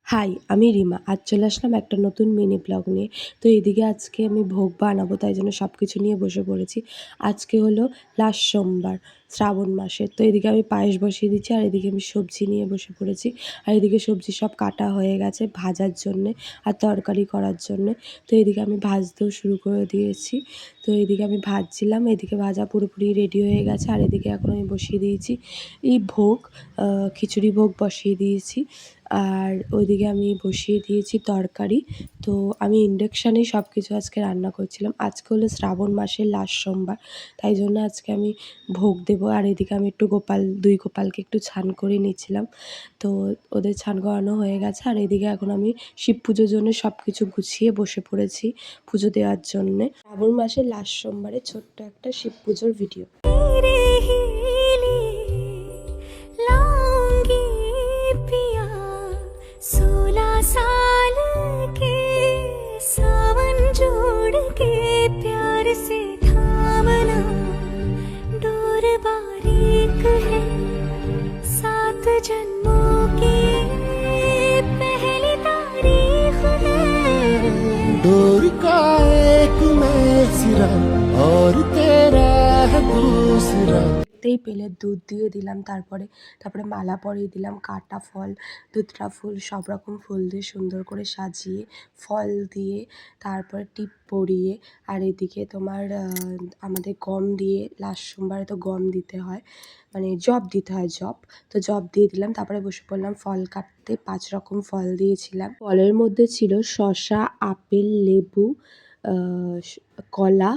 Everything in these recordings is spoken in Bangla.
হাই, আমি রিমা। আজ চলে আসলাম একটা নতুন মিনি ব্লগ নিয়ে। তো এদিকে আজকে আমি ভোগ বানাবো, তাই জন্য সব কিছু নিয়ে বসে পড়েছি। আজকে হলো লাস্ট সোমবার শ্রাবণ মাসের। তো এদিকে আমি পায়েস বসিয়ে দিচ্ছি, আর এদিকে আমি সবজি নিয়ে বসে পড়েছি। আর এদিকে সবজি সব কাটা হয়ে গেছে ভাজার জন্যে আর তরকারি করার জন্যে। তো এদিকে আমি ভাজতেও শুরু করে দিয়েছি। তো এদিকে আমি ভাজছিলাম, এদিকে ভাজা পুরোপুরি রেডি হয়ে গেছে। আর এদিকে এখন আমি বসিয়ে দিয়েছি এই ভোগ, খিচুড়ি ভোগ বসিয়ে দিয়েছি। আর ওইদিকে আমি বসিয়ে দিয়েছি তরকারি। তো আমি ইন্ডাকশানেই সব কিছু আজকে রান্না করছিলাম। আজকে হলো শ্রাবণ মাসের লাস্ট সোমবার, তাই জন্য আজকে আমি ভোগ দেবো। আর এদিকে আমি একটু দুই গোপালকে একটু ছান করে নিচ্ছিলাম। তো ওদের ছান করানো হয়ে গেছে। আর এদিকে এখন আমি শিব পুজোর জন্য সব কিছু গুছিয়ে বসে পড়েছি পুজো দেওয়ার জন্যে। শ্রাবণ মাসের লাস্ট সোমবারে ছোট্ট একটা শিব পুজোর ভিডিও। साल के सावन जोड़ के प्यार से थामना, डोर बारीक है 7 जन्मों की पहली तारीख है, डोर का एक मैं सिरा और तेरा है दूसरा। দেখতেই পেলে দুধ দিয়ে দিলাম, তারপরে মালা পরিয়ে দিলাম, কাটা ফল, দুধটা ফুল, সব রকম ফুল দিয়ে সুন্দর করে সাজিয়ে, ফল দিয়ে, তারপরে টিপ পরিয়ে। আর এদিকে তোমার আমাদের গম দিয়ে, লাস্ট সোমবারে তো গম দিতে হয়, মানে জব দিতে হয়, তো জব দিয়ে দিলাম। তারপরে বসে পড়লাম ফল কাটতে। 5 রকম ফল দিয়েছিলাম। ফলের মধ্যে ছিল শসা, আপেল, লেবু, কলা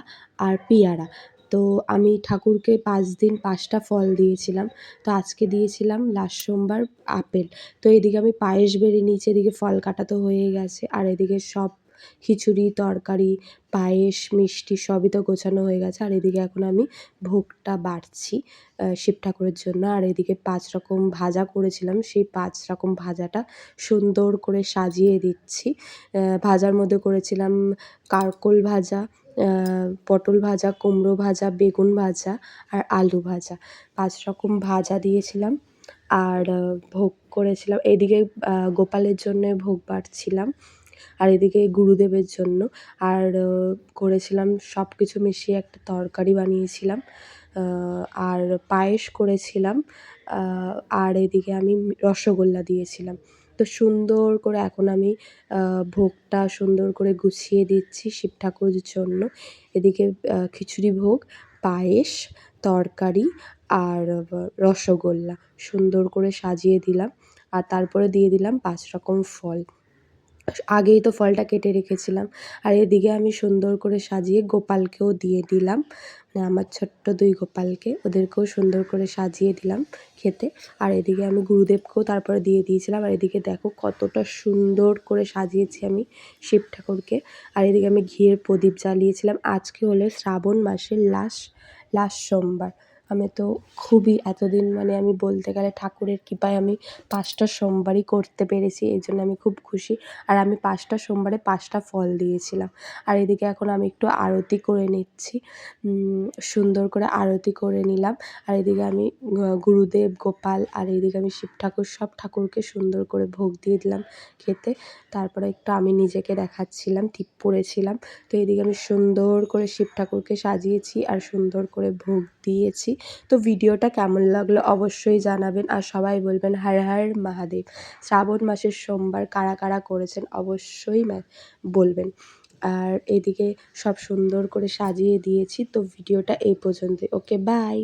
আর পেয়ারা। তো আমি ঠাকুরকে 5 দিন 5টা ফল দিয়েছিলাম। তো আজকে দিয়েছিলাম লাস্ট সোমবার আপেল। তো এদিকে আমি পায়েস বেড়ে নিয়েছি, এদিকে ফল কাটা তো হয়ে গেছে। আর এদিকে সব খিচুড়ি, তরকারি, পায়েস, মিষ্টি সবই তো গোছানো হয়ে গেছে। আর এদিকে এখন আমি ভোগটা বাড়ছি শিব ঠাকুরের জন্য। আর এদিকে 5 রকম ভাজা করেছিলাম, সেই 5 রকম ভাজাটা সুন্দর করে সাজিয়ে দিচ্ছি। ভাজার মধ্যে করেছিলাম কারকোল ভাজা, পটল ভাজা, কুমড়ো ভাজা, বেগুন ভাজা আর আলু ভাজা। 5 রকম ভাজা দিয়েছিলাম। আর ভোগ করেছিলাম। এদিকে গোপালের জন্যে ভোগ বাড়ছিলাম, আর এদিকে গুরুদেবের জন্য। আর করেছিলাম সব কিছু মিশিয়ে একটা তরকারি বানিয়েছিলাম, আর পায়েস করেছিলাম, আর এদিকে আমি রসগোল্লা দিয়েছিলাম। তো সুন্দর করে এখন আমি ভোগটা সুন্দর করে গুছিয়ে দিচ্ছি শিব ঠাকুরের জন্য। এদিকে খিচুড়ি ভোগ, পায়েস, তরকারি আর রসগোল্লা সুন্দর করে সাজিয়ে দিলাম। আর তারপরে দিয়ে দিলাম 5 রকম ফল। আগেই তো ফলটা কেটে রেখেছিলাম। আর এদিকে আমি সুন্দর করে সাজিয়ে গোপালকেও দিয়ে দিলাম, মানে আমার ছোট্ট 2 গোপালকে, ওদেরকেও সুন্দর করে সাজিয়ে দিলাম খেতে। আর এদিকে আমি গুরুদেবকেও তারপরে দিয়ে দিয়েছিলাম। আর এদিকে দেখো কতটা সুন্দর করে সাজিয়েছি আমি শিব ঠাকুরকে। আর এদিকে আমি ঘিয়ের প্রদীপ জ্বালিয়েছিলাম। আজকে হলো শ্রাবণ মাসের লাস্ট সোমবার। আমি তো খুবই এতদিন, মানে আমি বলতে গেলে ঠাকুরের কৃপায় আমি 5টা সোমবারই করতে পেরেছি, এই জন্য আমি খুব খুশি। আর আমি 5টা সোমবারে 5টা ফল দিয়েছিলাম। আর এদিকে এখন আমি একটু আরতি করে নিচ্ছি, সুন্দর করে আরতি করে নিলাম। আর এদিকে আমি গুরুদেব, গোপাল আর এদিকে আমি শিব ঠাকুর, সব ঠাকুরকে সুন্দর করে ভোগ দিয়ে দিলাম খেতে। তারপরে একটু আমি নিজেকে দেখাচ্ছিলাম, টিপ পরেছিলাম। তো এদিকে আমি সুন্দর করে শিব ঠাকুরকে সাজিয়েছি আর সুন্দর করে ভোগ দিয়েছি। তো ভিডিওটা কেমন লাগলো অবশ্যই জানাবেন, আর সবাই বলবেন হর হর মহাদেব। শ্রাবণ মাসের সোমবার কারা কারা করেছেন অবশ্যই বলবেন। আর এদিকে সব সুন্দর করে সাজিয়ে দিয়েছি। তো ভিডিওটা এই পর্যন্তই। ওকে, বাই।